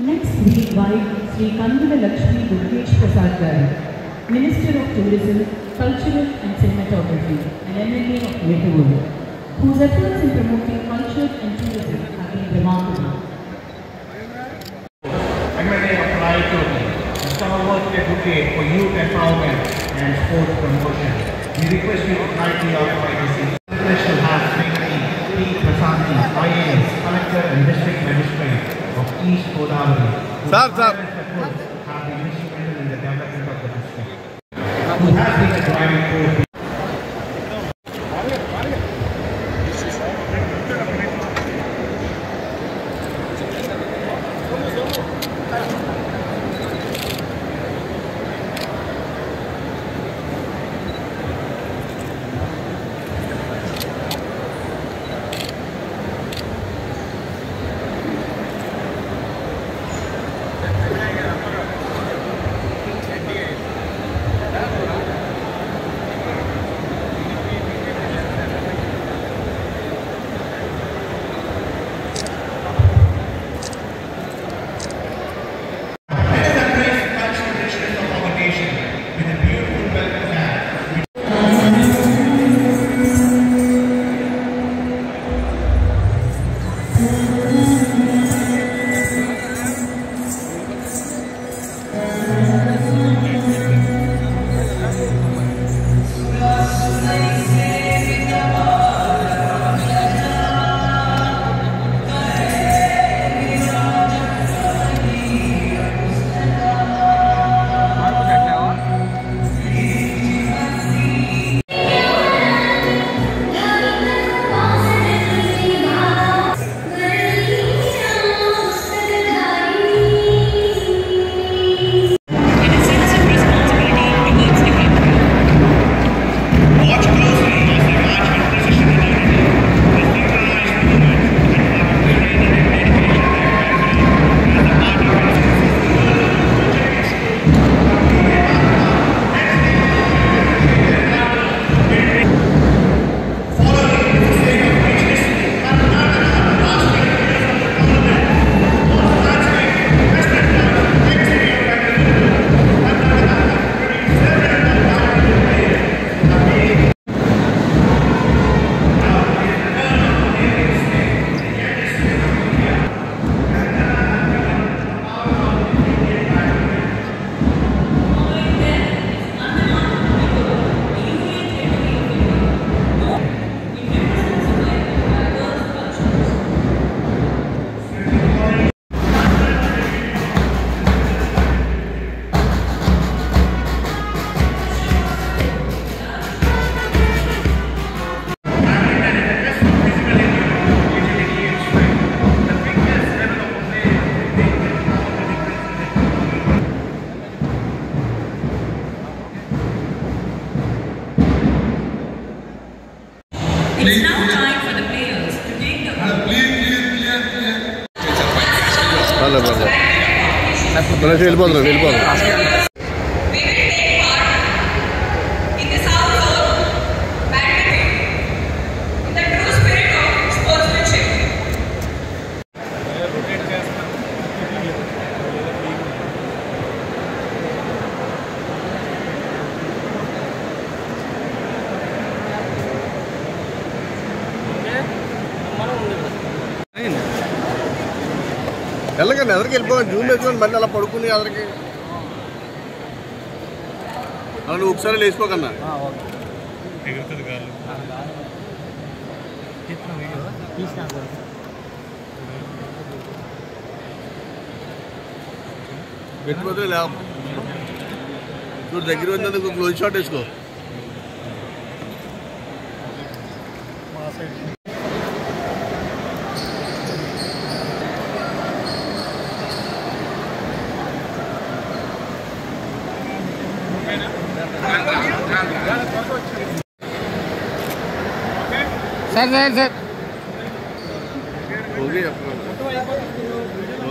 Next, we invite Sri Kannada Lakshmi Durgesh Prasad Garu, Minister of Tourism, Cultural and Cinematography, and MLA of Mettur, whose efforts in promoting culture and tourism have been remarkable. MLA of Raituri, a stalwart advocate for youth empowerment and sports promotion. We request you to kindly occupy the seat. The shall have P. Prasanthi, IAS, Collector and District Magistrate of East Godavari, whose efforts have been instrumental in the development of the district, who has been a driving force. వెళ్ళకండి ఎదరికి వెళ్ళిపోవాలి Zoom వేసుకొని మళ్ళీ అలా పడుకుని ఎదరికి అలా నువ్వు ఒకసారి లేచిపోకన్నా పెట్టిపోతే లే నువ్వు దగ్గర వచ్చినందుకు క్లోజ్ షాట్ వేసుకో सर सर सर हो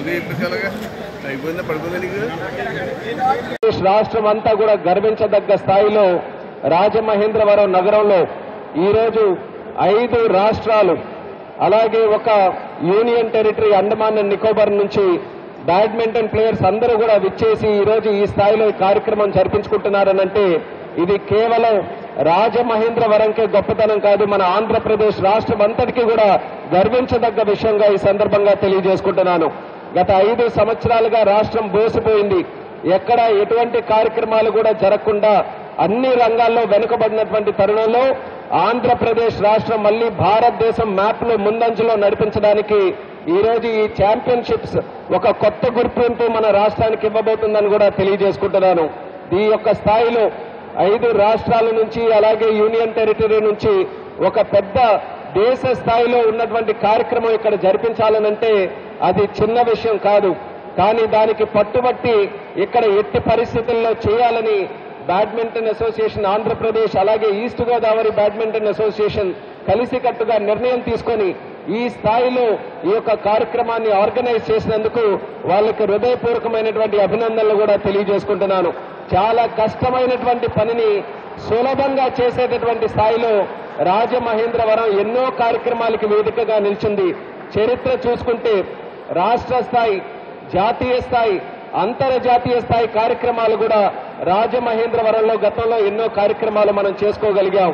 गई ఇప్పటికలాగా అయిపోయిందా పడుకుందా నీకు రాష్ట్రం అంతా కూడా గర్వించదగ్గ స్థాయిలో రాజమహేంద్రవరం నగరంలో ఈరోజు 5 రాష్ట్రాలు అలాగే ఒక union territory Andaman and Nicobar నుంచి బ్యాడ్మింటన్ ప్లేయర్స్ అందరూ కూడా విచ్చేసి ఈరోజు ఈ స్థాయిలో ఈ కార్యక్రమం జరిపించుకుంటున్నారనంటే ఇది కేవలం రాజమహేంద్రవరంకే గొప్పతనం కాదు, మన ఆంధ్రప్రదేశ్ రాష్ట్రం అంతటికీ కూడా గర్వించదగ్గ విషయంగా ఈ సందర్భంగా తెలియజేసుకుంటున్నాను. గత 5 సంవత్సరాలుగా రాష్ట్రం బోసిపోయింది. ఎక్కడ ఎటువంటి కార్యక్రమాలు కూడా జరగకుండా అన్ని రంగాల్లో వెనుకబడినటువంటి తరుణంలో ఆంధ్రప్రదేశ్ రాష్ట్రం మళ్లీ భారతదేశం మ్యాప్ లో ముందంజలో నడిపించడానికి ఈరోజు ఈ ఛాంపియన్షిప్స్ ఒక కొత్త గుర్తింపు మన రాష్ట్రానికి ఇవ్వబోతుందని కూడా తెలియజేసుకుంటున్నాను. ఈ యొక్క స్థాయిలో 5 రాష్ట్రాల నుంచి అలాగే యూనియన్ టెరిటరీ నుంచి ఒక పెద్ద దేశ స్థాయిలో ఉన్నటువంటి కార్యక్రమం ఇక్కడ జరిపించాలనంటే అది చిన్న విషయం కాదు. కానీ దానికి పట్టుబట్టి ఇక్కడ ఎట్టి పరిస్థితుల్లో చేయాలని బ్యాడ్మింటన్ అసోసియేషన్ ఆంధ్రప్రదేశ్ అలాగే ఈస్ట్ గోదావరి బ్యాడ్మింటన్ అసోసియేషన్ కలిసికట్టుగా నిర్ణయం తీసుకొని ఈ స్థాయిలో ఈ యొక్క కార్యక్రమాన్ని ఆర్గనైజ్ చేసినందుకు వాళ్ళకి హృదయపూర్వకమైనటువంటి అభినందనలు కూడా తెలియజేసుకుంటున్నాను. చాలా కష్టమైనటువంటి పనిని సులభంగా చేసేటటువంటి స్థాయిలో రాజమహేంద్రవరం ఎన్నో కార్యక్రమాలకి వేదికగా నిలిచింది. చరిత్ర చూసుకుంటే రాష్ట్ర స్థాయి, జాతీయ స్థాయి, అంతర్జాతీయ స్థాయి కార్యక్రమాలు కూడా రాజమహేంద్రవరంలో గతంలో ఎన్నో కార్యక్రమాలు మనం చేసుకోగలిగాం.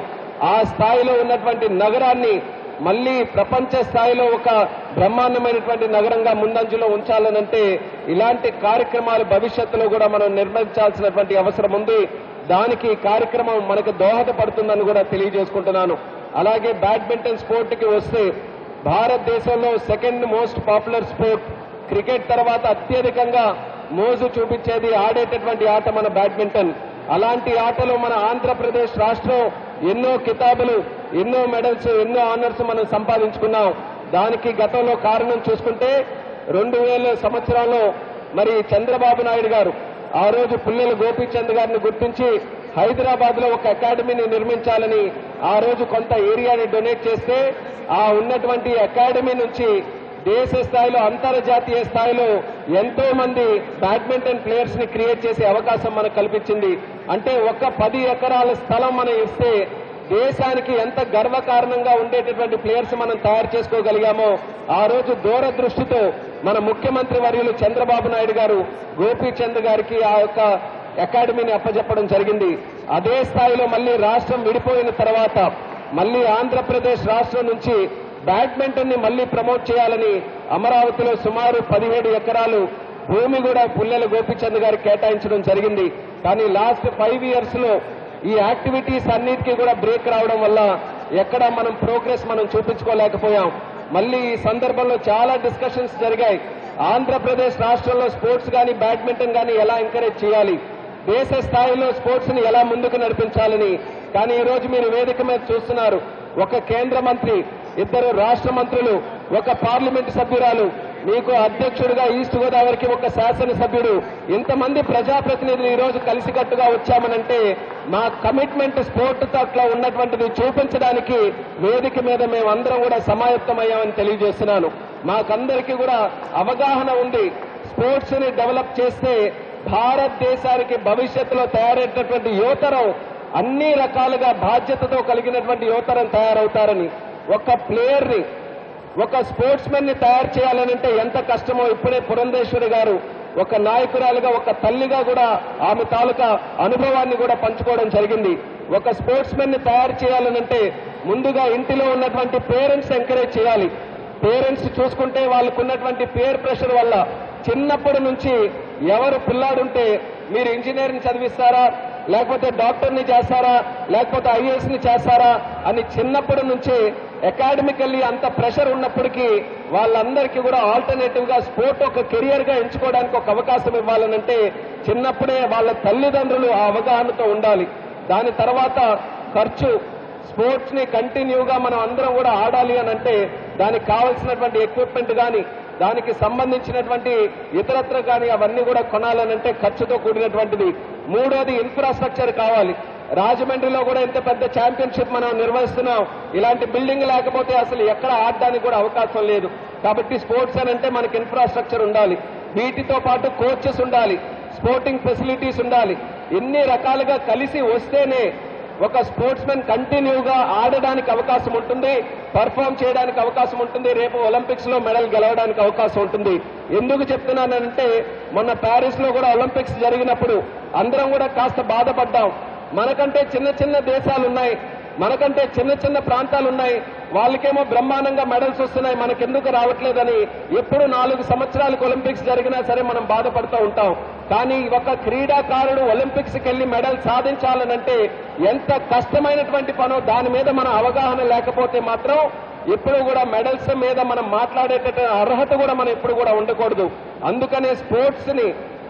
ఆ స్థాయిలో ఉన్నటువంటి నగరాన్ని మళ్లీ ప్రపంచ స్థాయిలో ఒక బ్రహ్మాండమైనటువంటి నగరంగా ముందంజలో ఉంచాలనంటే ఇలాంటి కార్యక్రమాలు భవిష్యత్తులో కూడా మనం నిర్వహించాల్సినటువంటి అవసరం ఉంది. దానికి కార్యక్రమం మనకు దోహదపడుతుందని కూడా తెలియజేసుకుంటున్నాను. అలాగే బ్యాడ్మింటన్ స్పోర్ట్కి వస్తే భారతదేశంలో second most popular sport. Cricket తర్వాత అత్యధికంగా మోజు చూపించేది ఆడేటటువంటి ఆట మన బ్యాడ్మింటన్. అలాంటి ఆటలో మన ఆంధ్రప్రదేశ్ రాష్ట్రం ఎన్నో కితాబులు, ఎన్నో మెడల్స్, ఎన్నో ఆనర్స్ మనం సంపాదించుకున్నాం. దానికి గతంలో కారణం చూసుకుంటే 2000 సంవత్సరంలో మరి చంద్రబాబు నాయుడు గారు ఆ రోజు పుల్లెల గోపీచంద్ గారిని గుర్తించి హైదరాబాద్ లో ఒక అకాడమీని నిర్మించాలని ఆ రోజు కొంత ఏరియాని డొనేట్ చేస్తే ఆ ఉన్నటువంటి అకాడమీ నుంచి దేశ స్థాయిలో అంతర్జాతీయ స్థాయిలో ఎంతో మంది బ్యాడ్మింటన్ ప్లేయర్స్ ని క్రియేట్ చేసే అవకాశం మనకు కల్పించింది. అంటే ఒక 10 ఎకరాల స్థలం మనం ఇస్తే దేశానికి ఎంత గర్వకారణంగా ఉండేటటువంటి ప్లేయర్స్ మనం తయారు చేసుకోగలిగామో ఆ రోజు దూరదృష్టితో మన ముఖ్యమంత్రి వర్యులు చంద్రబాబు నాయుడు గారు గోపీచంద్ గారికి ఆ యొక్క అకాడమీని అప్పజెప్పడం జరిగింది. అదే స్థాయిలో మళ్లీ రాష్ట్రం విడిపోయిన తర్వాత మళ్లీ ఆంధ్రప్రదేశ్ రాష్ట్రం నుంచి బ్యాడ్మింటన్ ని మళ్లీ ప్రమోట్ చేయాలని అమరావతిలో సుమారు 17 ఎకరాలు భూమి కూడా పుల్లెల గోపీచంద్ గారికి కేటాయించడం జరిగింది. కానీ లాస్ట్ 5 ఇయర్స్ లో ఈ యాక్టివిటీస్ అన్నిటికీ కూడా బ్రేక్ రావడం వల్ల ఎక్కడ మనం ప్రోగ్రెస్ మనం చూపించుకోలేకపోయాం. మళ్లీ ఈ సందర్భంలో చాలా డిస్కషన్స్ జరిగాయి. ఆంధ్రప్రదేశ్ రాష్ట్రంలో స్పోర్ట్స్ కానీ బ్యాడ్మింటన్ కానీ ఎలా ఎంకరేజ్ చేయాలి, దేశ స్థాయిలో స్పోర్ట్స్ ని ఎలా ముందుకు నడిపించాలని. కానీ ఈ రోజు మీరు వేదిక మీద చూస్తున్నారు, ఒక కేంద్ర మంత్రి, 2 రాష్ట్ర మంత్రులు, ఒక పార్లమెంటు సభ్యురాలు, మీకు అధ్యక్షుడిగా ఈస్ట్ గోదావరికి ఒక శాసనసభ్యుడు, ఇంతమంది ప్రజాప్రతినిధులు ఈ రోజు కలిసికట్టుగా వచ్చామనంటే మా కమిట్మెంట్ స్పోర్ట్ పట్ల ఉన్నటువంటిది చూపించడానికి వేదిక మీద మేమందరం కూడా సమాయత్తమయ్యామని తెలియజేస్తున్నాను. మాకందరికీ కూడా అవగాహన ఉంది. స్పోర్ట్స్ ని డెవలప్ చేస్తే భారతదేశానికి భవిష్యత్తులో తయారయ్యేటటువంటి యువతరం అన్ని రకాలుగా బాధ్యతతో కలిగినటువంటి యువతరం తయారవుతారని, ఒక ప్లేయర్ ని, ఒక స్పోర్ట్స్ మెన్ ని తయారు చేయాలనంటే ఎంత కష్టమో ఇప్పుడే పురంధేశ్వరి గారు ఒక నాయకురాలుగా, ఒక తల్లిగా కూడా ఆమె తాలూకా అనుభవాన్ని కూడా పంచుకోవడం జరిగింది. ఒక స్పోర్ట్స్ మెన్ ని తయారు చేయాలనంటే ముందుగా ఇంటిలో ఉన్నటువంటి పేరెంట్స్ ఎంకరేజ్ చేయాలి. పేరెంట్స్ చూసుకుంటే వాళ్ళకు ఉన్నటువంటి పేర్ ప్రెషర్ వల్ల చిన్నప్పటి నుంచి ఎవరు పిల్లాడుంటే మీరు ఇంజనీరింగ్ చదివిస్తారా, లేకపోతే డాక్టర్ని చేస్తారా, లేకపోతే ఐఏఎస్ ని చేస్తారా అని చిన్నప్పటి నుంచే అకాడమికల్లీ అంత ప్రెషర్ ఉన్నప్పటికీ వాళ్ళందరికీ కూడా ఆల్టర్నేటివ్ గా స్పోర్ట్ ఒక కెరియర్ గా ఎంచుకోవడానికి ఒక అవకాశం ఇవ్వాలనంటే చిన్నప్పుడే వాళ్ళ తల్లిదండ్రులు ఆ అవగాహనతో ఉండాలి. దాని తర్వాత ఖర్చు, స్పోర్ట్స్ ని కంటిన్యూగా మనం అందరం కూడా ఆడాలి అని అంటే దానికి కావాల్సినటువంటి ఎక్విప్మెంట్ కానీ, దానికి సంబంధించినటువంటి ఇతరత్ర కానీ అవన్నీ కూడా కొనాలనంటే ఖర్చుతో కూడినటువంటిది. మూడోది ఇన్ఫ్రాస్ట్రక్చర్ కావాలి. రాజమండ్రిలో కూడా ఇంత పెద్ద ఛాంపియన్షిప్ మనం నిర్వహిస్తున్నాం. ఇలాంటి బిల్డింగ్ లేకపోతే అసలు ఎక్కడ ఆడడానికి కూడా అవకాశం లేదు. కాబట్టి స్పోర్ట్స్ అని అంటే మనకి ఇన్ఫ్రాస్ట్రక్చర్ ఉండాలి. వీటితో పాటు కోచెస్ ఉండాలి, స్పోర్టింగ్ ఫెసిలిటీస్ ఉండాలి. ఎన్ని రకాలుగా కలిసి వస్తేనే ఒక స్పోర్ట్స్ మెన్ కంటిన్యూగా ఆడడానికి అవకాశం ఉంటుంది, పర్ఫామ్ చేయడానికి అవకాశం ఉంటుంది, రేపు ఒలింపిక్స్ లో మెడల్ గెలవడానికి అవకాశం ఉంటుంది. ఎందుకు చెప్తున్నానంటే మొన్న ప్యారిస్ లో కూడా ఒలింపిక్స్ జరిగినప్పుడు అందరం కూడా కాస్త బాధపడ్డాం. మనకంటే చిన్న చిన్న దేశాలు ఉన్నాయి, మనకంటే చిన్న చిన్న ప్రాంతాలు ఉన్నాయి, వాళ్ళకేమో బ్రహ్మాండంగా మెడల్స్ వస్తున్నాయి, మనకెందుకు రావట్లేదని ఎప్పుడు 4 సంవత్సరాలకు ఒలింపిక్స్ జరిగినా సరే మనం బాధపడుతూ ఉంటాం. కానీ ఒక క్రీడాకారుడు ఒలింపిక్స్ కి వెళ్లి మెడల్ సాధించాలనంటే ఎంత కష్టమైనటువంటి పనో దాని మీద మన అవగాహన లేకపోతే మాత్రం ఎప్పుడు కూడా మెడల్స్ మీద మనం మాట్లాడేట అర్హత కూడా మనం ఎప్పుడు కూడా ఉండకూడదు. అందుకనే స్పోర్ట్స్ ని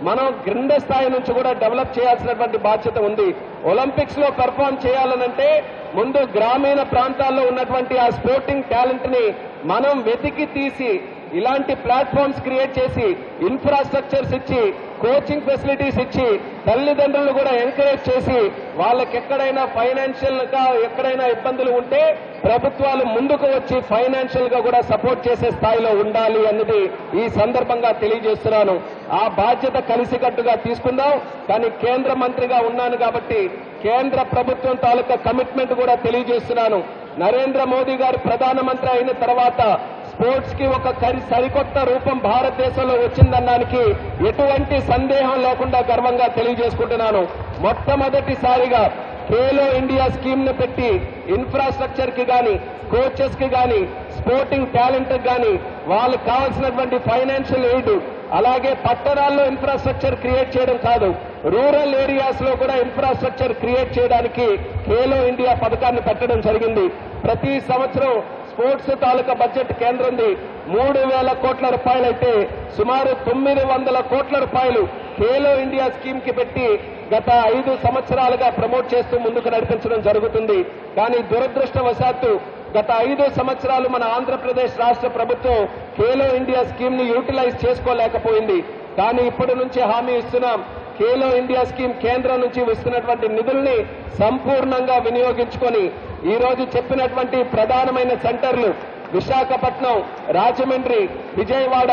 మనం క్రింద స్థాయి నుంచి కూడా డెవలప్ చేయాల్సినటువంటి బాధ్యత ఉంది. ఒలింపిక్స్ లో పెర్ఫార్మ్ చేయాలనంటే ముందు గ్రామీణ ప్రాంతాల్లో ఉన్నటువంటి ఆ స్పోర్టింగ్ టాలెంట్ ని మనం వెతికి తీసి ఇలాంటి ప్లాట్ఫామ్స్ క్రియేట్ చేసి ఇన్ఫ్రాస్ట్రక్చర్స్ ఇచ్చి కోచింగ్ ఫెసిలిటీస్ ఇచ్చి తల్లిదండ్రులు కూడా ఎంకరేజ్ చేసి వాళ్ళకి ఎక్కడైనా ఫైనాన్షియల్ గా ఎక్కడైనా ఇబ్బందులు ఉంటే ప్రభుత్వాలు ముందుకు వచ్చి ఫైనాన్షియల్ గా కూడా సపోర్ట్ చేసే స్థాయిలో ఉండాలి అన్నది ఈ సందర్భంగా తెలియజేస్తున్నాను. ఆ బాధ్యత కలిసికట్టుగా తీసుకుందాం. కానీ కేంద్ర మంత్రిగా ఉన్నాను కాబట్టి కేంద్ర ప్రభుత్వం తాలూకా కమిట్మెంట్ కూడా తెలియజేస్తున్నాను. నరేంద్ర మోదీ గారు ప్రధానమంత్రి అయిన తర్వాత స్పోర్ట్స్ కి ఒక సరికొత్త రూపం భారతదేశంలో వచ్చిందనడానికి ఎటువంటి సందేహం లేకుండా గర్వంగా తెలియజేసుకుంటున్నాను. మొట్టమొదటిసారిగా ఖేలో ఇండియా స్కీమ్ ను పెట్టి ఇన్ఫ్రాస్ట్రక్చర్ కి గాని, కోచెస్ కి గాని, స్పోర్టింగ్ టాలెంట్ కి గాని వాళ్ళకి కావాల్సినటువంటి ఫైనాన్షియల్ ఎయిడ్, అలాగే పట్టణాల్లో ఇన్ఫ్రాస్ట్రక్చర్ క్రియేట్ చేయడం కాదు, రూరల్ ఏరియాస్ లో కూడా ఇన్ఫ్రాస్ట్రక్చర్ క్రియేట్ చేయడానికి ఖేలో ఇండియా పథకాన్ని పెట్టడం జరిగింది. ప్రతి సంవత్సరం స్పోర్ట్స్ తాలూకా బడ్జెట్ కేంద్రంది 3,000 కోట్ల రూపాయలైతే సుమారు 900 కోట్ల రూపాయలు ఖేలో ఇండియా స్కీమ్ కి పెట్టి గత 5 సంవత్సరాలుగా ప్రమోట్ చేస్తూ ముందుకు నడిపించడం జరుగుతుంది. కానీ దురదృష్టవశాత్తు గత 5 సంవత్సరాలు మన ఆంధ్రప్రదేశ్ రాష్ట్ర ప్రభుత్వం ఖేలో ఇండియా స్కీమ్ ని యూటిలైజ్ చేసుకోలేకపోయింది. కానీ ఇప్పటి నుంచి హామీ ఇస్తున్నాం, ఖేలో ఇండియా స్కీమ్ కేంద్రం నుంచి వస్తున్నటువంటి నిధుల్ని సంపూర్ణంగా వినియోగించుకొని ఈ రోజు చెప్పినటువంటి ప్రధానమైన సెంటర్లు విశాఖపట్నం, రాజమండ్రి, విజయవాడ,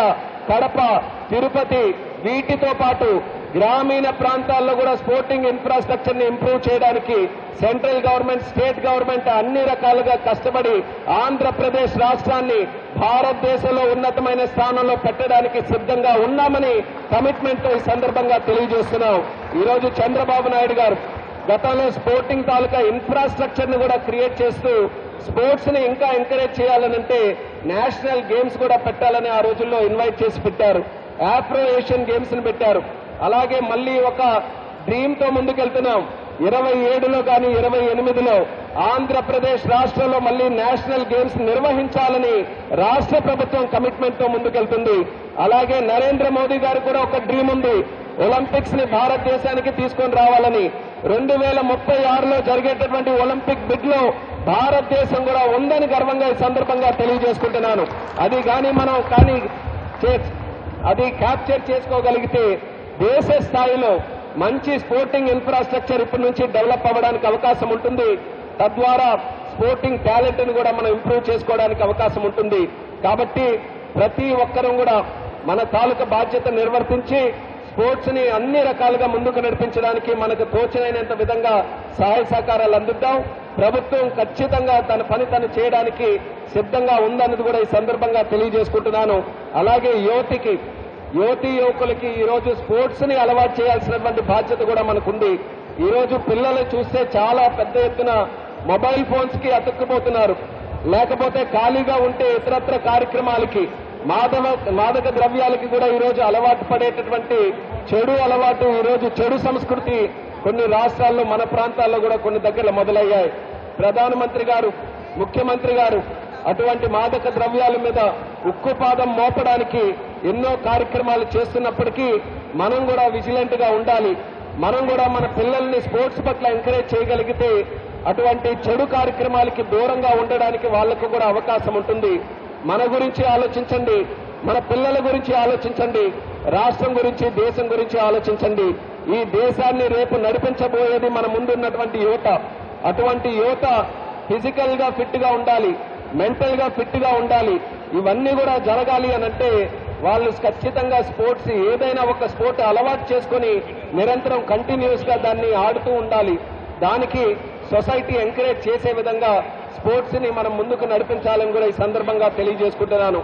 కడప, తిరుపతి, వీటితో పాటు గ్రామీణ ప్రాంతాల్లో కూడా స్పోర్టింగ్ ఇన్ఫ్రాస్ట్రక్చర్ ని ఇంప్రూవ్ చేయడానికి సెంట్రల్ గవర్నమెంట్, స్టేట్ గవర్నమెంట్ అన్ని రకాలుగా కష్టపడి ఆంధ్రప్రదేశ్ రాష్ట్రాన్ని భారతదేశంలో ఉన్నతమైన స్థానంలో పెట్టడానికి సిద్ధంగా ఉన్నామని కమిట్మెంట్ ఈ సందర్భంగా తెలియజేస్తున్నాం. ఈ రోజు చంద్రబాబు నాయుడు గారు గతంలో స్పోర్టింగ్ తాలూకా ఇన్ఫ్రాస్ట్రక్చర్ ని కూడా క్రియేట్ చేస్తూ స్పోర్ట్స్ ని ఇంకా ఎంకరేజ్ చేయాలనంటే నేషనల్ గేమ్స్ కూడా పెట్టాలని ఆ రోజుల్లో ఇన్వైట్ చేసి పెట్టారు. ఆఫ్రో ఏషియన్ గేమ్స్ ని పెట్టారు. అలాగే మళ్ళీ ఒక డ్రీమ్ తో ముందుకెళ్తున్నాం. 27లో కానీ 28లో ఆంధ్రప్రదేశ్ రాష్ట్రంలో మళ్ళీ నేషనల్ గేమ్స్ నిర్వహించాలని రాష్ట్ర ప్రభుత్వం కమిట్మెంట్ తో ముందుకెళ్తుంది. అలాగే నరేంద్ర మోదీ గారు కూడా ఒక డ్రీమ్ ఉంది, ఒలింపిక్స్ ని భారతదేశానికి తీసుకొని రావాలని. 2036లో జరిగేటటువంటి ఒలింపిక్ బిడ్ లో భారతదేశం కూడా ఉందని గర్వంగా ఈ సందర్భంగా తెలియజేసుకుంటున్నాను. అది క్యాప్చర్ చేసుకోగలిగితే దేశ స్థాయిలో మంచి స్పోర్టింగ్ ఇన్ఫ్రాస్ట్రక్చర్ ఇప్పటి నుంచి డెవలప్ అవ్వడానికి అవకాశం ఉంటుంది. తద్వారా స్పోర్టింగ్ టాలెంట్ ని కూడా మనం ఇంప్రూవ్ చేసుకోవడానికి అవకాశం ఉంటుంది. కాబట్టి ప్రతి ఒక్కరూ కూడా మన తాలూకా బాధ్యత నిర్వర్తించి స్పోర్ట్స్ ని అన్ని రకాలుగా ముందుకు నడిపించడానికి మనకు తోచినంత విధంగా సహాయ సహకారాలు అందిద్దాం. ప్రభుత్వం ఖచ్చితంగా తన పని తను చేయడానికి సిద్ధంగా ఉందన్నది కూడా ఈ సందర్భంగా తెలియజేసుకుంటున్నాను. అలాగే యువతీ యువకులకి ఈరోజు స్పోర్ట్స్ ని అలవాటు చేయాల్సినటువంటి బాధ్యత కూడా మనకుంది. ఈరోజు పిల్లలు చూస్తే చాలా పెద్ద ఎత్తున మొబైల్ ఫోన్స్ కి అతుక్కుపోతున్నారు. లేకపోతే ఖాళీగా ఉంటే ఇతరత్ర కార్యక్రమాలకి మాదక ద్రవ్యాలకి కూడా ఈరోజు అలవాటు పడేటటువంటి చెడు అలవాటు, ఈరోజు చెడు సంస్కృతి కొన్ని రాష్ట్రాల్లో మన ప్రాంతాల్లో కూడా కొన్ని దగ్గరలో మొదలయ్యాయి. ప్రధానమంత్రి గారు, ముఖ్యమంత్రి గారు అటువంటి మాదక ద్రవ్యాల మీద ఉక్కుపాదం మోపడానికి ఎన్నో కార్యక్రమాలు చేస్తున్నప్పటికీ మనం కూడా విజిలెంట్ గా ఉండాలి. మనం కూడా మన పిల్లల్ని స్పోర్ట్స్ పట్ల ఎంకరేజ్ చేయగలిగితే అటువంటి చెడు కార్యక్రమాలకి దూరంగా ఉండడానికి వాళ్లకు కూడా అవకాశం ఉంటుంది. మన గురించి ఆలోచించండి, మన పిల్లల గురించి ఆలోచించండి, రాష్ట్రం గురించి, దేశం గురించి ఆలోచించండి. ఈ దేశాన్ని రేపు నడిపించబోయేది మన ముందున్నటువంటి యువత. అటువంటి యువత ఫిజికల్ గా ఫిట్ గా ఉండాలి, మెంటల్ గా ఫిట్ గా ఉండాలి. ఇవన్నీ కూడా జరగాలి అనంటే వాళ్ళు ఖచ్చితంగా స్పోర్ట్స్ ఏదైనా ఒక స్పోర్ట్ అలవాటు చేసుకుని నిరంతరం కంటిన్యూస్ గా దాన్ని ఆడుతూ ఉండాలి. దానికి సొసైటీ ఎంకరేజ్ చేసే విధంగా స్పోర్ట్స్ ని మనం ముందుకు నడిపించాలని కూడా ఈ సందర్భంగా తెలియజేసుకుంటున్నాను.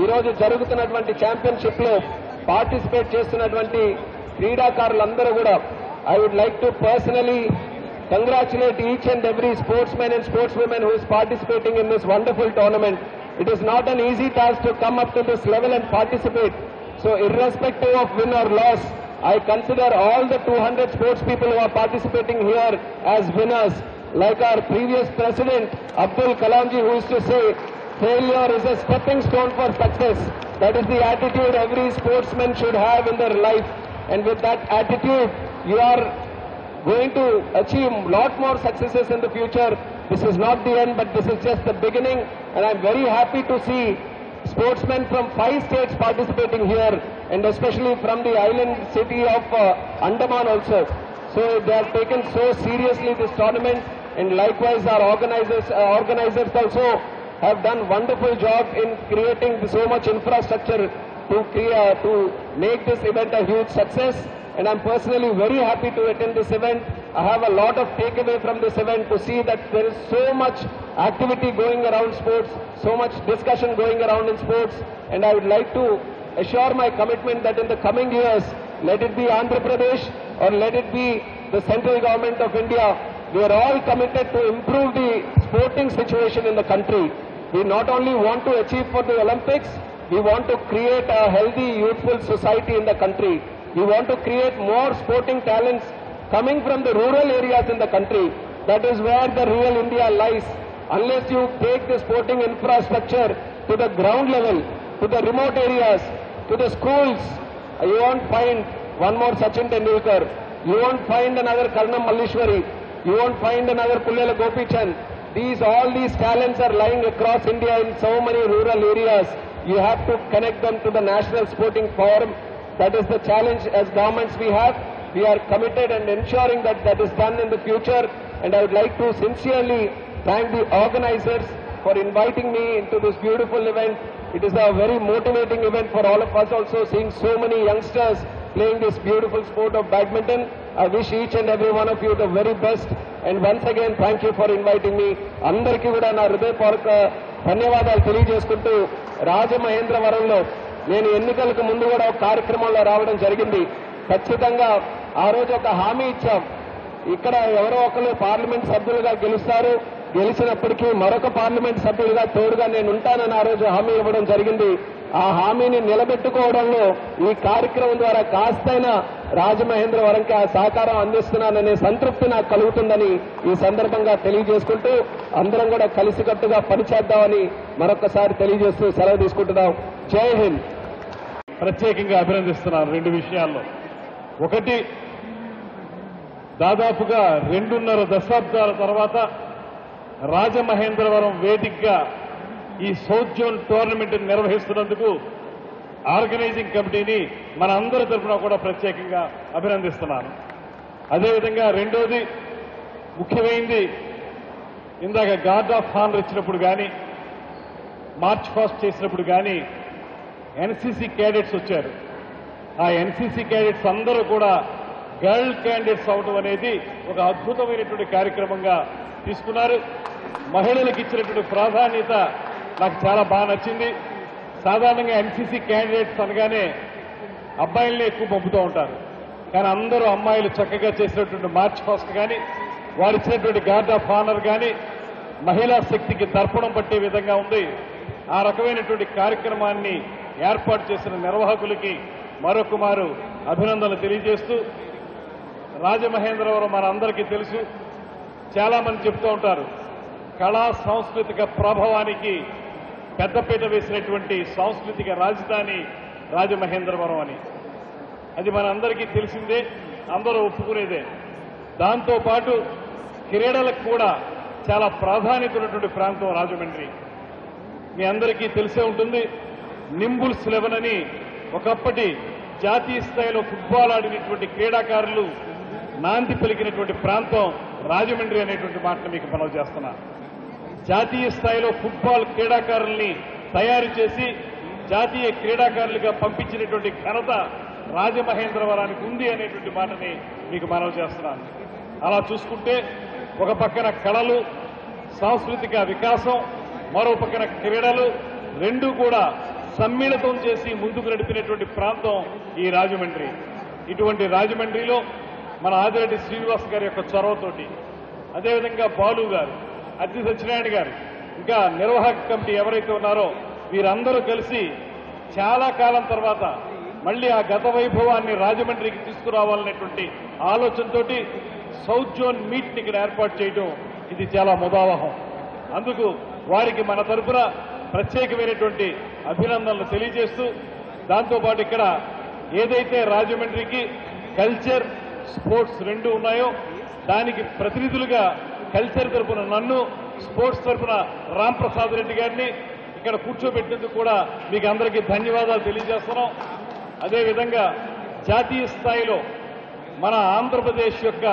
ఈ రోజు జరుగుతున్నటువంటి ఛాంపియన్షిప్ లో పార్టిసిపేట్ చేస్తున్నటువంటి క్రీడాకారులందరూ కూడా I would like to personally congratulate each and every sportsman and sportswoman who is participating in this wonderful tournament. It is not an easy task to come up to this level and participate. So irrespective of win or loss, I consider all the 200 sports people who are participating here as winners. Like our previous president, Abdul Kalamji, who used to say, failure is a stepping stone for success. That is the attitude every sportsman should have in their life. And with that attitude, you are going to achieve a lot more successes in the future. This is not the end, but this is just the beginning. And I'm very happy to see sportsmen from 5 states participating here, and especially from the island city of Andaman also. So they have taken so seriously this tournament, and likewise our organizers also have done wonderful job in creating so much infrastructure to make this event a huge success. And I'm personally very happy to attend this event. I have a lot of takeaway from this event to see that there is so much activity going around sports, so much discussion going around in sports. And I would like to assure my commitment that in the coming years, let it be Andhra Pradesh or let it be the central government of India, we are all committed to improve the sporting situation in the country. We not only want to achieve for the Olympics, we want to create a healthy, youthful society in the country. We want to create more sporting talents coming from the rural areas in the country. That is where the real India lies. Unless you take the sporting infrastructure to the ground level, to the remote areas, to the schools, you won't find one more Sachin Tendulkar. You won't find another Karnam Malleshwari. You won't find another Pullela Gopichand. All these talents are lying across India in so many rural areas. You have to connect them to the National Sporting Forum. That is the challenge as governments we have. We are committed and ensuring that that is done in the future. And I would like to sincerely thank the organizers for inviting me into this beautiful event. It is a very motivating event for all of us also, seeing so many youngsters playing this beautiful sport of badminton. I wish each and every one of you the very best. And once again, thank you for inviting me. Andarki kuda na hృదయపూర్వక ధన్యవాదాలు తెలియజేసుకుంటూ రాజమహేంద్రవరంలో నేను ఎన్నికలకు ముందు కూడా ఒక కార్యక్రమంలో రావడం జరిగింది. ఖచ్చితంగా ఆ రోజు ఒక హామీ ఇచ్చాం. ఇక్కడ ఎవరో ఒకరు పార్లమెంట్ సభ్యులుగా గెలుస్తారు, గెలిచినప్పటికీ మరొక పార్లమెంట్ సభ్యులుగా తోడుగా నేను ఉంటానని ఆ రోజు హామీ ఇవ్వడం జరిగింది. ఆ హామీని నిలబెట్టుకోవడంలో ఈ కార్యక్రమం ద్వారా కాస్తైనా రాజమహేంద్రవరంకి ఆ సహకారం అందిస్తున్నాననే సంతృప్తి నాకు కలుగుతుందని ఈ సందర్భంగా తెలియజేసుకుంటూ అందరం కూడా కలిసికట్టుగా పనిచేద్దామని మరొకసారి తెలియజేస్తూ సెలవు తీసుకుంటున్నాం. జై హింద్. ప్రత్యేకంగా అభినందిస్తున్నాను 2 విషయాల్లో. ఒకటి, దాదాపుగా 2.5 దశాబ్దాల తర్వాత రాజమహేంద్రవరం వేదికగా ఈ సౌత్ జోన్ టోర్నమెంట్ నిర్వహిస్తున్నందుకు ఆర్గనైజింగ్ కమిటీని మన అందరి తరఫున కూడా ప్రత్యేకంగా అభినందిస్తున్నాను. అదేవిధంగా రెండోది ముఖ్యమైనది, ఇందాక గార్డ్ ఆఫ్ హానర్ ఇచ్చినప్పుడు కానీ, మార్చ్ ఫాస్ట్ చేసినప్పుడు కానీ ఎన్సీసీ క్యాడెట్స్ వచ్చారు. ఆ ఎన్సీసీ క్యాడెట్స్ అందరూ కూడా గర్ల్ క్యాండిడేట్స్ అవడం అనేది ఒక అద్భుతమైనటువంటి కార్యక్రమంగా తీసుకున్నారు. మహిళలకు ఇచ్చినటువంటి ప్రాధాన్యత నాకు చాలా బాగా నచ్చింది. సాధారణంగా ఎన్సీసీ క్యాండిడేట్స్ అనగానే అబ్బాయిల్ని ఎక్కువ పంపుతూ ఉంటారు. కానీ అందరూ అమ్మాయిలు చక్కగా చేసినటువంటి మార్చ్ ఫాస్ట్ కానీ, వారు ఇచ్చినటువంటి గార్డ్ ఆఫ్ ఆనర్ కానీ మహిళా శక్తికి దర్పణం పట్టే విధంగా ఉంది. ఆ రకమైనటువంటి కార్యక్రమాన్ని ఏర్పాటు చేసిన నిర్వాహకులకి మరొక మారు అభినందనలు తెలియజేస్తూ, రాజమహేంద్రవరం మన అందరికీ తెలుసు. చాలా మంది చెప్తూ ఉంటారు, కళా సాంస్కృతిక ప్రభావానికి పెద్దపీట వేసినటువంటి సాంస్కృతిక రాజధాని రాజమహేంద్రవరం అని. అది మన అందరికీ తెలిసిందే, అందరూ ఒప్పుకునేదే. దాంతోపాటు క్రీడలకు కూడా చాలా ప్రాధాన్యత ఉన్నటువంటి ప్రాంతం రాజమండ్రి. మీ అందరికీ తెలిసే ఉంటుంది, నింబుల్స్ 11 అని ఒకప్పటి జాతీయ స్థాయిలో ఫుట్బాల్ ఆడినటువంటి క్రీడాకారులు నాంది పలికినటువంటి ప్రాంతం రాజమండ్రి అనేటువంటి మాటను మీకు మనవి చేస్తున్నా. జాతీయ స్థాయిలో ఫుట్బాల్ క్రీడాకారుల్ని తయారు చేసి జాతీయ క్రీడాకారులుగా పంపించినటువంటి ఘనత రాజమహేంద్రవరానికి ఉంది అనేటువంటి మాటని మీకు మనవి చేస్తున్నాను. అలా చూసుకుంటే ఒక పక్కన కళలు, సాంస్కృతిక వికాసం, మరో పక్కన క్రీడలు రెండూ కూడా సమ్మిళితం చేసి ముందుకు నడిపినటువంటి ప్రాంతం ఈ రాజమండ్రి. ఇటువంటి రాజమండ్రిలో మన ఆదిరెడ్డి శ్రీనివాస్ గారి యొక్క చొరవతోటి, అదేవిధంగా బాలు గారు, అద్ది సత్యనారాయణ గారు, ఇంకా నిర్వాహక కమిటీ ఎవరైతే ఉన్నారో వీరందరూ కలిసి చాలా కాలం తర్వాత మళ్ళీ ఆ గత వైభవాన్ని రాజమండ్రికి తీసుకురావాలనేటువంటి ఆలోచనతోటి సౌత్ జోన్ మీట్ ఇక్కడ ఏర్పాటు చేయడం ఇది చాలా ముదావహం. అందుకు వారికి మన తరఫున ప్రత్యేకమైనటువంటి అభినందనలు తెలియజేస్తూ, దాంతోపాటు ఇక్కడ ఏదైతే రాజమండ్రికి కల్చర్, స్పోర్ట్స్ రెండు ఉన్నాయో దానికి ప్రతినిధులుగా కల్చర్ తరఫున నన్ను, స్పోర్ట్స్ తరఫున రాంప్రసాద్ రెడ్డి గారిని ఇక్కడ కూర్చోబెట్టినందుకు కూడా మీకు అందరికీ ధన్యవాదాలు తెలియజేస్తున్నాం. అదేవిధంగా జాతీయ స్థాయిలో మన ఆంధ్రప్రదేశ్ యొక్క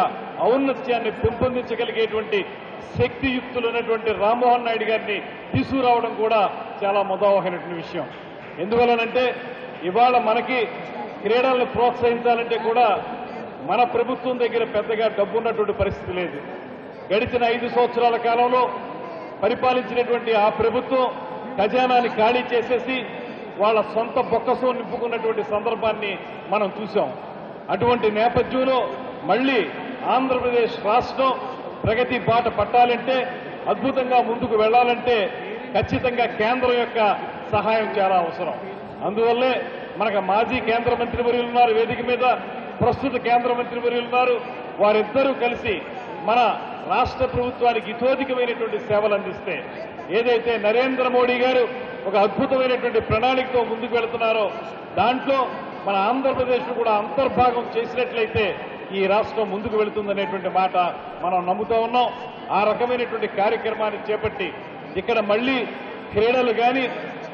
ఔన్నత్యాన్ని పెంపొందించగలిగేటువంటి శక్తియుక్తులు ఉన్నటువంటి రామ్మోహన్ నాయుడు గారిని తీసుకురావడం కూడా చాలా ముదావహమైనటువంటి విషయం. ఎందువలనంటే ఇవాళ మనకి క్రీడలను ప్రోత్సహించాలంటే కూడా మన ప్రభుత్వం దగ్గర పెద్దగా డబ్బున్నటువంటి పరిస్థితి లేదు. గడిచిన 5 సంవత్సరాల కాలంలో పరిపాలించినటువంటి ఆ ప్రభుత్వం ఖజానాన్ని ఖాళీ చేసేసి వాళ్ళ సొంత బొక్కసం నింపుకున్నటువంటి సందర్భాన్ని మనం చూసాం. అటువంటి నేపథ్యంలో మళ్ళీ ఆంధ్రప్రదేశ్ రాష్ట్రం ప్రగతి బాట పట్టాలంటే, అద్భుతంగా ముందుకు వెళ్లాలంటే ఖచ్చితంగా కేంద్రం యొక్క సహాయం చాలా అవసరం. అందువల్లే మనకు మాజీ కేంద్ర మంత్రి వర్యులు ఉన్నారు వేదిక మీద, ప్రస్తుత కేంద్ర మంత్రి వర్యులు ఉన్నారు. వారిద్దరూ కలిసి మన రాష్ట్ర ప్రభుత్వానికి ఇతోధికమైనటువంటి సేవలు అందిస్తే, ఏదైతే నరేంద్ర మోడీ గారు ఒక అద్భుతమైనటువంటి ప్రణాళికతో ముందుకు వెళుతున్నారో దాంట్లో మన ఆంధ్రప్రదేశ్ కూడా అంతర్భాగం చేసినట్లయితే ఈ రాష్ట్రం ముందుకు వెళుతుందనేటువంటి మాట మనం నమ్ముతూ ఉన్నాం. ఆ రకమైనటువంటి కార్యక్రమాన్ని చేపట్టి ఇక్కడ మళ్లీ క్రీడలు కానీ,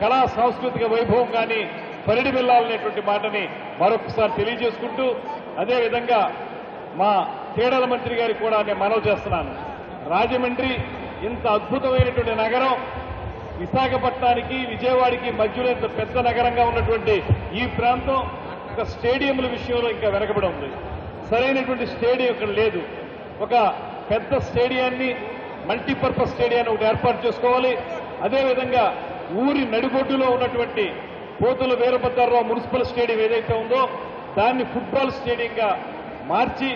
కళా సాంస్కృతిక వైభవం కానీ పరిడి వెళ్లాలనేటువంటి మాటని మరొకసారి తెలియజేసుకుంటూ, అదేవిధంగా మా క్రీడల మంత్రి గారికి కూడా నేను మనవి చేస్తున్నాను. రాజమండ్రి ఇంత అద్భుతమైనటువంటి నగరం, విశాఖపట్నానికి, విజయవాడకి మధ్యలో ఇంత పెద్ద నగరంగా ఉన్నటువంటి ఈ ప్రాంతం ఒక స్టేడియంల విషయంలో ఇంకా వెనకబడి ఉంది. సరైనటువంటి స్టేడియం ఇక్కడ లేదు. ఒక పెద్ద స్టేడియాన్ని, మల్టీపర్పస్ స్టేడియాన్ని ఒకటి ఏర్పాటు చేసుకోవాలి. అదేవిధంగా ఊరి నడిబొడ్డులో ఉన్నటువంటి పోతుల వీరభద్రరావు మున్సిపల్ స్టేడియం ఏదైతే ఉందో దాన్ని ఫుట్బాల్ స్టేడియంగా మార్చి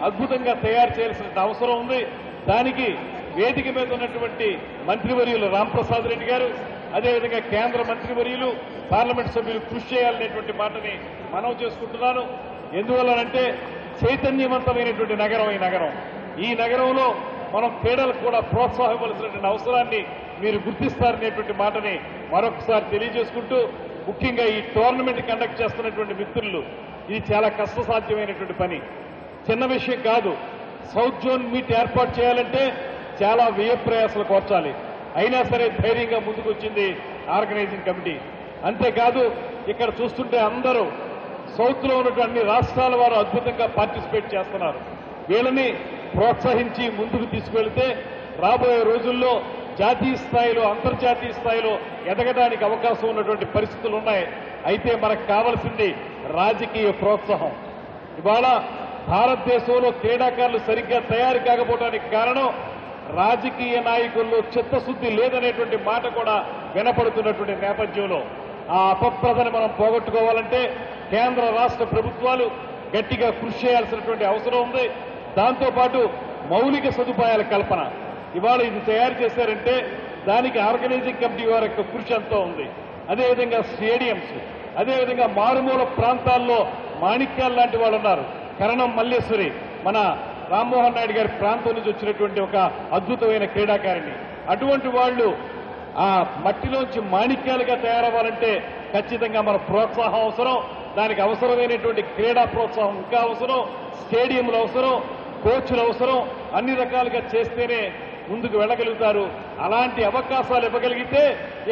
అద్భుతంగా తయారు చేయాల్సిన అవసరం ఉంది. దానికి వేదిక మీద ఉన్నటువంటి మంత్రివర్యులు రాంప్రసాద్ రెడ్డి గారు, అదేవిధంగా కేంద్ర మంత్రివర్యులు, పార్లమెంట్ సభ్యులు కృషి చేయాలనేటువంటి మాటని మనవి చేసుకుంటున్నాను. ఎందువల్లనంటే చైతన్యవంతమైనటువంటి నగరం ఈ నగరం. ఈ నగరంలో మనం క్రీడలకు కూడా ప్రోత్సాహపడాల్సినటువంటి అవసరాన్ని మీరు గుర్తిస్తారనేటువంటి మాటని మరొకసారి తెలియజేసుకుంటూ, ముఖ్యంగా ఈ టోర్నమెంట్ కండక్ట్ చేస్తున్నటువంటి మిత్రులు, ఇది చాలా కష్టసాధ్యమైనటువంటి పని, చిన్న విషయం కాదు. సౌత్ జోన్ మీట్ ఏర్పాటు చేయాలంటే చాలా వ్యయ ప్రయాసాలు కోర్చాలి. అయినా సరే ధైర్యంగా ముందుకు వచ్చింది ఆర్గనైజింగ్ కమిటీ. అంతేకాదు ఇక్కడ చూస్తుంటే అందరూ సౌత్ లో ఉన్నటువంటి రాష్ట్రాల వారు అద్భుతంగా పార్టిసిపేట్ చేస్తున్నారు. వీళ్ళని ప్రోత్సహించి ముందుకు తీసుకువెళితే రాబోయే రోజుల్లో జాతీయ స్థాయిలో అంతర్జాతీయ స్థాయిలో ఎదగడానికి అవకాశం ఉన్నటువంటి పరిస్థితులు ఉన్నాయి. అయితే మనకు కావాల్సింది రాజకీయ ప్రోత్సాహం. ఇవాళ భారతదేశంలో క్రీడాకారులు సరిగ్గా తయారు కాకపోవడానికి కారణం రాజకీయ నాయకుల్లో చిత్తశుద్ధి లేదనేటువంటి మాట కూడా వినపడుతున్నటువంటి నేపథ్యంలో ఆ అపప్రదను మనం పోగొట్టుకోవాలంటే కేంద్ర రాష్ట్ర ప్రభుత్వాలు గట్టిగా కృషి చేయాల్సినటువంటి అవసరం ఉంది. దాంతోపాటు మౌలిక సదుపాయాల కల్పన. ఇవాళ ఇది తయారు చేశారంటే దానికి ఆర్గనైజింగ్ కమిటీ వారి యొక్క కృషి ఎంతో ఉంది. అదేవిధంగా స్టేడియంస్, అదేవిధంగా మారుమూల ప్రాంతాల్లో మాణిక్యాలు లాంటి వాళ్ళు ఉన్నారు. కరణం మల్లేశ్వరి మన రామ్మోహన్ నాయుడు గారి ప్రాంతం నుంచి వచ్చినటువంటి ఒక అద్భుతమైన క్రీడాకారిణి. అటువంటి వాళ్ళు ఆ మట్టిలోంచి మాణిక్యాలుగా తయారవ్వాలంటే ఖచ్చితంగా మన ప్రోత్సాహం అవసరం. దానికి అవసరమైనటువంటి క్రీడా ప్రోత్సాహం ఇంకా అవసరం, స్టేడియంలు అవసరం, కోచ్లు అవసరం. అన్ని రకాలుగా చేస్తేనే ముందుకు వెళ్ళగలుగుతారు. అలాంటి అవకాశాలు ఇవ్వగలిగితే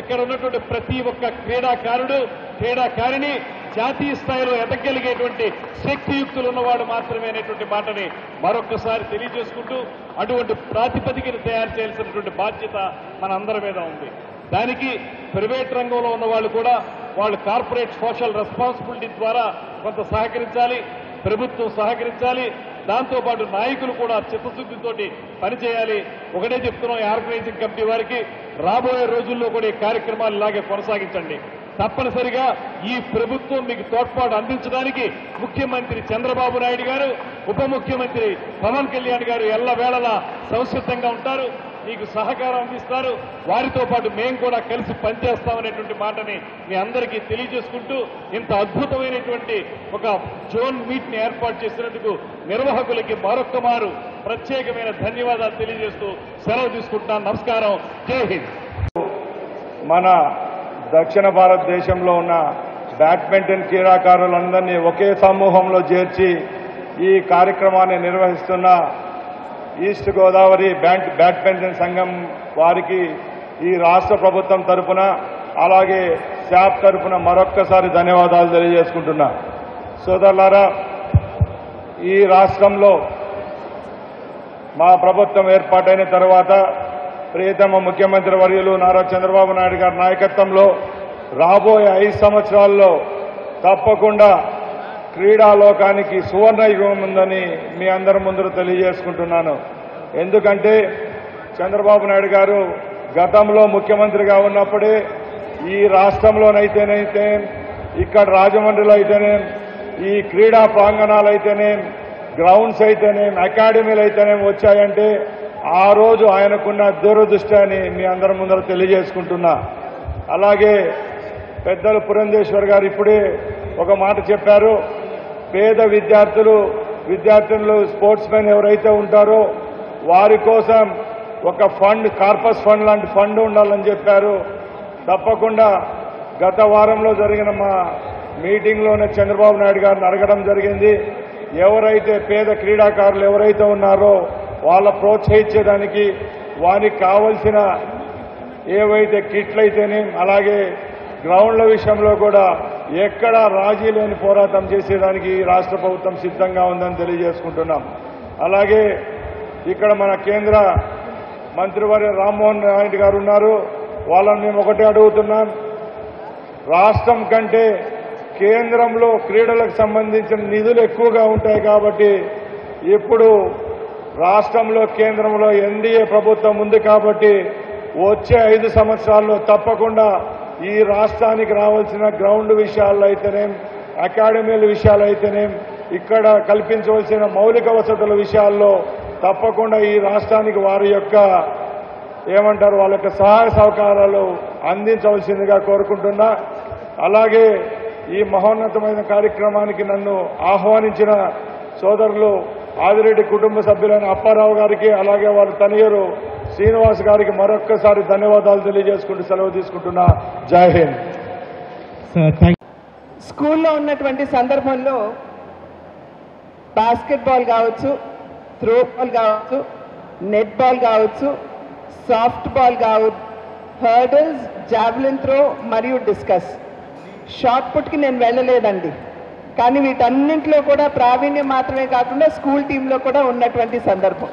ఇక్కడ ఉన్నటువంటి ప్రతి ఒక్క క్రీడాకారుడు, క్రీడాకారిణి జాతీయ స్థాయిలో ఎదగలిగేటువంటి శక్తియుక్తులు ఉన్నవాడు మాత్రమే అనేటువంటి మాటని మరొక్కసారి తెలియజేసుకుంటూ అటువంటి ప్రాతిపదికను తయారు చేయాల్సినటువంటి బాధ్యత మన అందరి మీద ఉంది. దానికి ప్రైవేట్ రంగంలో ఉన్న వాళ్ళు కూడా వాళ్ళు కార్పొరేట్ సోషల్ రెస్పాన్సిబిలిటీ ద్వారా కొంత సహకరించాలి, ప్రభుత్వం సహకరించాలి. దాంతోపాటు నాయకులు కూడా చిత్తశుద్ధితోటి పనిచేయాలి. ఒకటే చెప్తున్నాం ఆర్గనైజింగ్ కమిటీ వారికి, రాబోయే రోజుల్లో కూడా ఈ కార్యక్రమాలు ఇలాగే కొనసాగించండి. తప్పనిసరిగా ఈ ప్రభుత్వం మీకు తోడ్పాటు అందించడానికి ముఖ్యమంత్రి చంద్రబాబు నాయుడు గారు, ఉప ముఖ్యమంత్రి పవన్ కళ్యాణ్ గారు ఎల్లవేళలా సంసిద్ధంగా ఉంటారు, మీకు సహకారం అందిస్తారు. వారితో పాటు మేము కూడా కలిసి పనిచేస్తామనేటువంటి మాటని మీ అందరికీ తెలియజేసుకుంటూ ఇంత అద్భుతమైనటువంటి ఒక జోన్ మీట్ ని ఏర్పాటు చేసినందుకు నిర్వాహకులకి మరొక్క మారు ప్రత్యేకమైన ధన్యవాదాలు తెలియజేస్తూ సెలవు తీసుకుంటున్నాను. నమస్కారం. జై హింద్. మన దక్షిణ భారతదేశంలో ఉన్న బ్యాడ్మింటన్ క్రీడాకారులందరినీ ఒకే సమూహంలో చేర్చి ఈ కార్యక్రమాన్ని నిర్వహిస్తున్న ఈస్ట్ గోదావరి బ్యాడ్మింటన్ సంఘం వారికి ఈ రాష్ట్ర ప్రభుత్వం తరఫున అలాగే శాప్ తరఫున మరొక్కసారి ధన్యవాదాలు తెలియజేసుకుంటున్నా. సోదరులారా, ఈ రాష్ట్రంలో మా ప్రభుత్వం ఏర్పాటైన తర్వాత ప్రియతమ ముఖ్యమంత్రి వర్యులు నారా చంద్రబాబు నాయుడు గారి నాయకత్వంలో రాబోయే 5 సంవత్సరాల్లో తప్పకుండా క్రీడాలోకానికి సువర్ణ యుగం ఉందని మీ అందరి ముందు తెలియజేసుకుంటున్నాను. ఎందుకంటే చంద్రబాబు నాయుడు గారు గతంలో ముఖ్యమంత్రిగా ఉన్నప్పుడే ఈ రాష్ట్రంలోనైతేనైతే ఇక్కడ రాజమండ్రిలో అయితేనే ఈ క్రీడా ప్రాంగణాలు అయితేనే గ్రౌండ్స్ అయితేనే అకాడమీలు అయితేనే వచ్చాయంటే ఆ రోజు ఆయనకున్న దూరదృష్టాన్ని మీ అందరి ముందర తెలియజేసుకుంటున్నా. అలాగే పెద్దలు పురంధేశ్వర్ గారు ఇప్పుడే ఒక మాట చెప్పారు. పేద విద్యార్థులు స్పోర్ట్స్ మెన్ ఎవరైతే ఉంటారో వారి కోసం ఒక ఫండ్, కార్పస్ ఫండ్ లాంటి ఫండ్ ఉండాలని చెప్పారు. తప్పకుండా గత వారంలో జరిగిన మా మీటింగ్లోనే చంద్రబాబు నాయుడు గారిని అడగడం జరిగింది. ఎవరైతే పేద క్రీడాకారులు ఎవరైతే ఉన్నారో వాళ్ళ ప్రోత్సహించేదానికి వారికి కావలసిన ఏవైతే కిట్లు అయితేనే అలాగే గ్రౌండ్ల విషయంలో కూడా ఎక్కడా రాజీ లేని పోరాటం చేసేదానికి రాష్ట్ర ప్రభుత్వం సిద్ధంగా ఉందని తెలియజేసుకుంటున్నాం. అలాగే ఇక్కడ మన కేంద్ర మంత్రివర్య రామ్మోహన్ నాయుడు గారు ఉన్నారు. వాళ్ళని మేము ఒకటే అడుగుతున్నాం. రాష్ట్రం కంటే కేంద్రంలో క్రీడలకు సంబంధించిన నిధులు ఎక్కువగా ఉంటాయి కాబట్టి ఇప్పుడు రాష్ట్రంలో కేంద్రంలో ఎన్డీఏ ప్రభుత్వం ఉంది కాబట్టి వచ్చే 5 సంవత్సరాల్లో తప్పకుండా ఈ రాష్ట్రానికి రావాల్సిన గ్రౌండ్ విషయాల్లో అయితేనేం, అకాడమీల విషయాలు అయితేనేం, ఇక్కడ కల్పించవలసిన మౌలిక వసతుల విషయాల్లో తప్పకుండా ఈ రాష్ట్రానికి వారి యొక్క వాళ్ళ యొక్క సహాయ సహకారాలు అందించవలసిందిగా కోరుకుంటున్నా. అలాగే ఈ మహోన్నతమైన కార్యక్రమానికి నన్ను ఆహ్వానించిన సోదరులు ఆదిరెడ్డి కుటుంబ సభ్యులైన అప్పారావు గారికి అలాగే వారి తనయురు శ్రీనివాస్ గారికి మరొక్కసారి ధన్యవాదాలు తెలియజేసుకుంటూ సెలవు తీసుకుంటున్నా. జై హింద్. స్కూల్లో ఉన్నటువంటి సందర్భంలో బాస్కెట్బాల్ కావచ్చు, త్రోబాల్ కావచ్చు, నెట్ బాల్ కావచ్చు, సాఫ్ట్ బాల్ కావచ్చు, హర్డల్స్, జావెలిన్ త్రో మరియు డిస్కస్. షార్ట్ పుట్కి నేను వెళ్ళలేదండి, కానీ వీటన్నింటిలో కూడా ప్రావీణ్యం మాత్రమే కాకుండా స్కూల్ టీంలో కూడా ఉన్నటువంటి సందర్భం.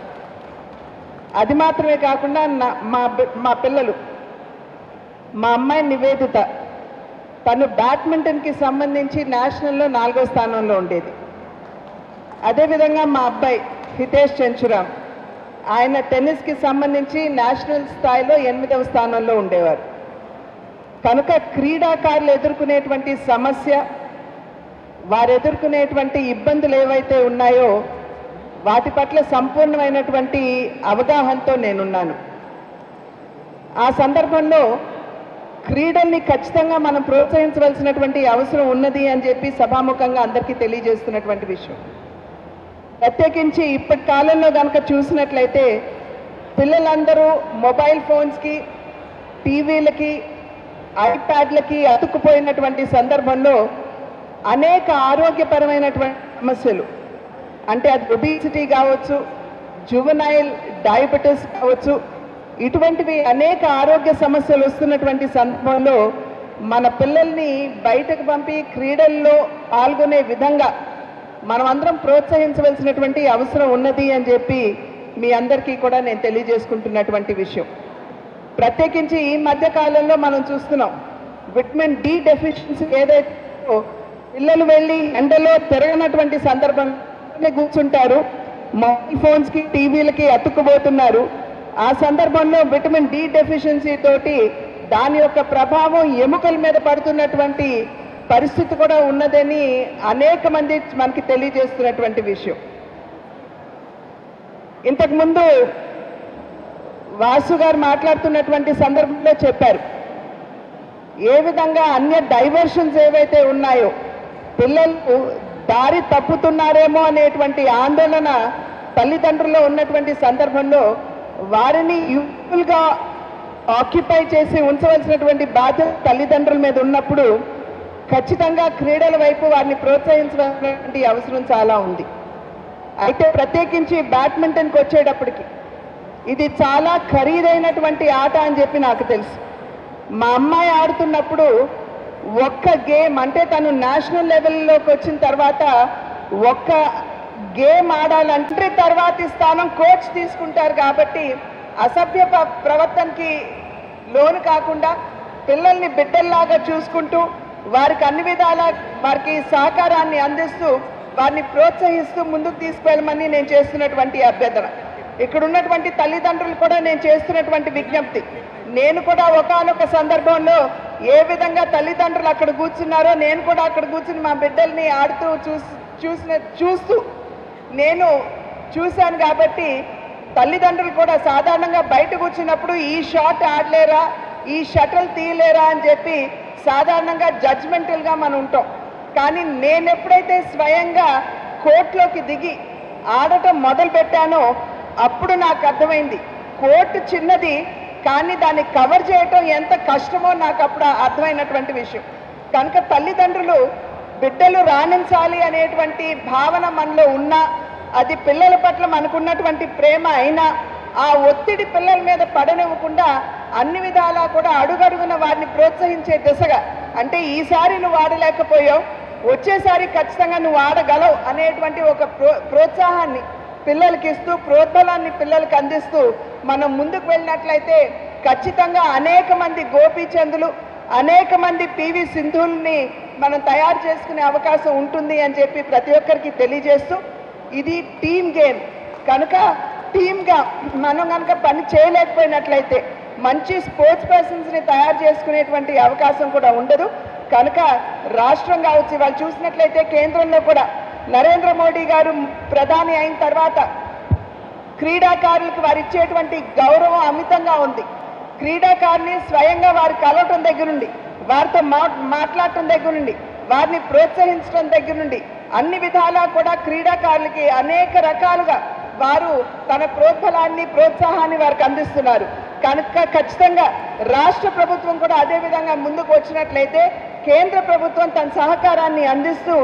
అది మాత్రమే కాకుండా మా పిల్లలు, మా అమ్మాయి నివేదిత, తను బ్యాడ్మింటన్కి సంబంధించి నేషనల్లో 4వ స్థానంలో ఉండేది. అదేవిధంగా మా అబ్బాయి హితేష్ చెంచురామ్, ఆయన టెన్నిస్కి సంబంధించి నేషనల్ స్థాయిలో 8వ స్థానంలో ఉండేవారు. కనుక క్రీడాకారులు ఎదుర్కొనేటువంటి సమస్య, వారు ఎదుర్కొనేటువంటి ఇబ్బందులు ఏవైతే ఉన్నాయో వాటి పట్ల సంపూర్ణమైనటువంటి అవగాహనతో నేనున్నాను. ఆ సందర్భంలో క్రీడల్ని ఖచ్చితంగా మనం ప్రోత్సహించవలసినటువంటి అవసరం ఉన్నది అని చెప్పి సభాముఖంగా అందరికీ తెలియజేస్తున్నటువంటి విషయం. ప్రత్యేకించి ఇప్పటి కాలంలో కనుక చూసినట్లయితే పిల్లలందరూ మొబైల్ ఫోన్స్కి, టీవీలకి, ఐప్యాడ్లకి అతుక్కుపోయినటువంటి సందర్భంలో అనేక ఆరోగ్యపరమైనటువంటి సమస్యలు, అంటే అది ఒబిసిటీ కావచ్చు, జువెనైల్ డయాబెటిస్ కావచ్చు, ఇటువంటివి అనేక ఆరోగ్య సమస్యలు వస్తున్నటువంటి సందర్భంలో మన పిల్లల్ని బయటకు పంపి క్రీడల్లో పాల్గొనే విధంగా మనం అందరం ప్రోత్సహించవలసినటువంటి అవసరం ఉన్నది అని చెప్పి మీ అందరికీ కూడా నేను తెలియజేసుకుంటున్నటువంటి విషయం. ప్రత్యేకించి ఈ మధ్య కాలంలో మనం చూస్తున్నాం, విటమిన్ డి డెఫిషియన్సీ ఏదైతే పిల్లలు వెళ్ళి ఎండలో తిరగనటువంటి సందర్భంలో కూర్చుంటారు, మొబైల్ ఫోన్స్కి, టీవీలకి అతుక్కుపోతున్నారు. ఆ సందర్భంలో విటమిన్ డి డెఫిషియన్సీ తోటి దాని యొక్క ప్రభావం ఎముకల మీద పడుతున్నటువంటి పరిస్థితి కూడా ఉన్నదని అనేక మంది మనకి తెలియజేస్తున్నటువంటి విషయం. ఇంతకుముందు వాసు గారు మాట్లాడుతున్నటువంటి సందర్భంలో చెప్పారు, ఏ విధంగా అన్య డైవర్షన్స్ ఏవైతే ఉన్నాయో పిల్లలు దారి తప్పుతున్నారేమో అనేటువంటి ఆందోళన తల్లిదండ్రుల్లో ఉన్నటువంటి సందర్భంలో వారిని యూజ్ఫుల్గా ఆక్యుపై చేసి ఉంచవలసినటువంటి బాధ్యత తల్లిదండ్రుల మీద ఉన్నప్పుడు ఖచ్చితంగా క్రీడల వైపు వారిని ప్రోత్సహించవలసినటువంటి అవసరం చాలా ఉంది. అయితే ప్రత్యేకించి బ్యాడ్మింటన్కి వచ్చేటప్పటికి ఇది చాలా ఖరీదైనటువంటి ఆట అని చెప్పి నాకు తెలుసు. మా అమ్మాయి ఆడుతున్నప్పుడు ఒక్క గేమ్, అంటే తను నేషనల్ లెవెల్లోకి వచ్చిన తర్వాత ఒక్క గేమ్ ఆడాలంటే తర్వాతి స్థానం కోచ్ తీసుకుంటారు. కాబట్టి అసభ్య ప్రవర్తనకి లోను కాకుండా పిల్లల్ని బిడ్డల్లాగా చూసుకుంటూ వారికి అన్ని విధాల వారికి సహకారాన్ని అందిస్తూ వారిని ప్రోత్సహిస్తూ ముందుకు తీసుకువెళ్ళమని నేను చేస్తున్నటువంటి అభ్యర్థన. ఇక్కడ ఉన్నటువంటి తల్లిదండ్రులు కూడా నేను చేస్తున్నటువంటి విజ్ఞప్తి. నేను కూడా ఒకానొక సందర్భంలో ఏ విధంగా తల్లిదండ్రులు అక్కడ కూర్చున్నారో నేను కూడా అక్కడ కూర్చుని మా బిడ్డల్ని ఆడుతూ చూస్తూ నేను చూశాను. కాబట్టి తల్లిదండ్రులు కూడా సాధారణంగా బయట కూర్చున్నప్పుడు ఈ షాట్ ఆడలేరా, ఈ షటిల్ తీయలేరా అని చెప్పి సాధారణంగా జడ్జ్మెంటల్గా మనం ఉంటాం. కానీ నేను ఎప్పుడైతే స్వయంగా కోర్టులోకి దిగి ఆడటం మొదలు పెట్టానో అప్పుడు నాకు అర్థమైంది, కోర్టు చిన్నది కానీ దాన్ని కవర్ చేయటం ఎంత కష్టమో నాకు అప్పుడు అర్థమైనటువంటి విషయం. కనుక తల్లిదండ్రులు బిడ్డలు రాణించాలి అనేటువంటి భావన మనలో ఉన్నా, అది పిల్లల పట్ల మనకున్నటువంటి ప్రేమ అయినా ఆ ఒత్తిడి పిల్లల మీద పడనివ్వకుండా అన్ని విధాలా కూడా అడుగడుగున వారిని ప్రోత్సహించే దిశగా, అంటే ఈసారి నువ్వు ఆడలేకపోయావు, వచ్చేసారి ఖచ్చితంగా నువ్వు ఆడగలవు అనేటువంటి ఒక ప్రోత్సాహాన్ని పిల్లలకి ఇస్తూ, ప్రోద్బలాన్ని పిల్లలకి అందిస్తూ మనం ముందుకు వెళ్ళినట్లయితే ఖచ్చితంగా అనేక మంది గోపీచందులు, అనేక మంది పివి సింధుల్ని మనం తయారు చేసుకునే అవకాశం ఉంటుంది అని చెప్పి ప్రతి ఒక్కరికి తెలియజేస్తూ, ఇది టీమ్ గేమ్ కనుక టీమ్గా మనం కనుక పని చేయలేకపోయినట్లయితే మంచి స్పోర్ట్స్ పర్సన్స్ని తయారు చేసుకునేటువంటి అవకాశం కూడా ఉండదు. కనుక రాష్ట్రం కావచ్చు, వాళ్ళు చూసినట్లయితే కేంద్రంలో కూడా నరేంద్ర మోడీ గారు ప్రధాని అయిన తర్వాత క్రీడాకారులకు వారు ఇచ్చేటువంటి గౌరవం అమితంగా ఉంది. క్రీడాకారుని స్వయంగా వారు కలవటం దగ్గర నుండి, వారితో మాట్లాడటం దగ్గర నుండి, వారిని ప్రోత్సహించడం దగ్గర నుండి అన్ని విధాలా కూడా క్రీడాకారులకి అనేక రకాలుగా వారు తన ప్రోద్బలాన్ని, ప్రోత్సాహాన్ని వారికి అందిస్తున్నారు. కనుక ఖచ్చితంగా రాష్ట్ర ప్రభుత్వం కూడా అదే విధంగా ముందుకు వచ్చినట్లయితే కేంద్ర ప్రభుత్వం తన సహకారాన్ని అందిస్తూ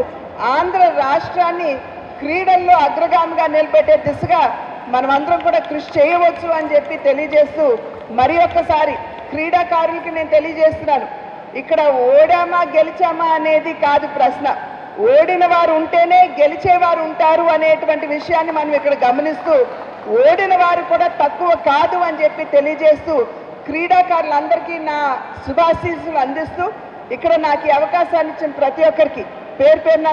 ఆంధ్ర రాష్ట్రాన్ని క్రీడల్లో అగ్రగామిగా నిలబెట్టే దిశగా మనమందరం కూడా కృషి చేయవచ్చు అని చెప్పి తెలియజేస్తూ, మరి ఒక్కసారి క్రీడాకారులకి నేను తెలియజేస్తున్నాను, ఇక్కడ ఓడామా గెలిచామా అనేది కాదు ప్రశ్న. ఓడిన వారు ఉంటేనే గెలిచేవారు ఉంటారు అనేటువంటి విషయాన్ని మనం ఇక్కడ గమనిస్తూ ఓడిన వారు కూడా తక్కువ కాదు అని చెప్పి తెలియజేస్తూ క్రీడాకారులందరికీ నా శుభాశీస్సులు అందిస్తూ ఇక్కడ నాకు ఈ అవకాశాన్ని ఇచ్చిన ప్రతి ఒక్కరికి పేరు పేరున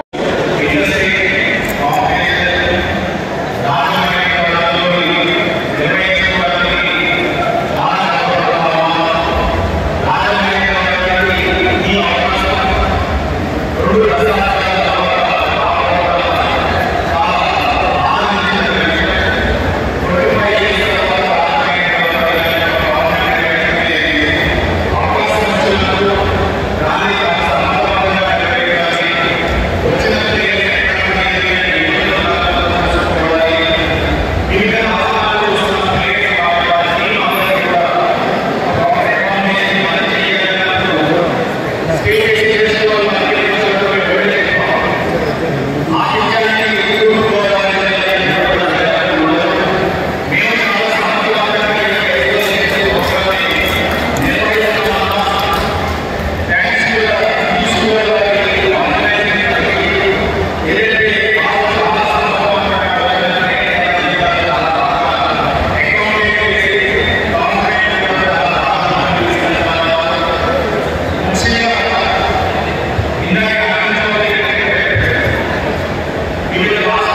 You will